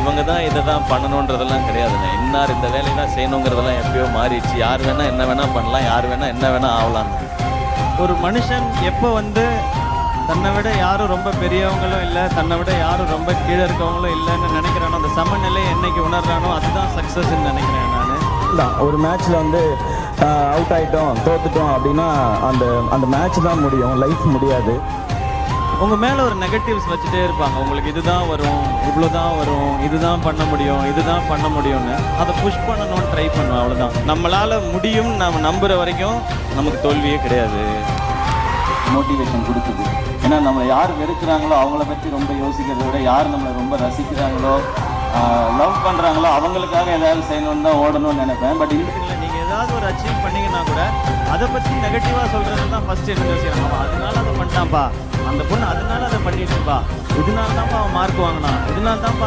இவங்க தான் இதை தான் பண்ணணுன்றதெல்லாம் கிடையாதுங்க. இன்னார் இந்த வேலையை தான் செய்யணுங்கிறதெல்லாம் எப்பயோ மாறிடுச்சு. யார் வேணால் என்ன வேணால் பண்ணலாம், யார் வேணால் என்ன வேணால் ஆகலாம். ஒரு மனுஷன் எப்போ வந்து தன்னை விட யாரும் ரொம்ப பெரியவங்களும் இல்லை, தன்னை விட யாரும் ரொம்ப கீழே இருக்கவங்களும் இல்லைன்னு நினைக்கிறானோ, அந்த சமநிலையை என்னைக்கு உணர்றானோ அதுதான் சக்ஸஸ்ன்னு நினைக்கிறேன் நான். தான் ஒரு மேட்ச்சில் வந்து அவுட் ஆகிட்டோம், தோத்துட்டோம் அப்படின்னா அந்த அந்த மேட்ச் தான் முடியும், லைஃப் முடியாது. உங்கள் மேலே ஒரு நெகட்டிவ்ஸ் வச்சுட்டே இருப்பாங்க. உங்களுக்கு இதுதான் வரும், இவ்வளோ தான் வரும், இதுதான் பண்ண முடியும், இதுதான் பண்ண முடியும்னு அதை புஷ் பண்ணணும்னு ட்ரை பண்ணுவேன். அவ்வளோதான். நம்மளால் முடியும் நம்ம நம்புகிற வரைக்கும் நமக்கு தோல்வியே கிடையாது. மோட்டிவேஷன் கொடுக்குது. ஏன்னா நம்ம யார் வெறுக்கிறாங்களோ அவங்கள பற்றி ரொம்ப யோசிக்கிறத விட யார் நம்மளை ரொம்ப ரசிக்கிறாங்களோ லவ் பண்ணுறாங்களோ அவங்களுக்காக ஏதாவது செய்யணும்னு தான் ஓடணும்னு நினைப்பேன். பட் இல்லை, நீங்கள் ஏதாவது ஒரு அச்சீவ் பண்ணீங்கன்னா கூட அதை பற்றி நெகட்டிவாக சொல்கிறது தான் ஃபஸ்ட்டு என்ன யோசிக்கிறாங்க. அவன் அதனால அதை பண்ணிட்டான்ப்பா, அந்த பொண்ணு அதனால அதை பண்ணிடுச்சுப்பா, இதனால தான்ப்பா அவன் மார்க் வாங்கினான், இதனால தான்ப்பா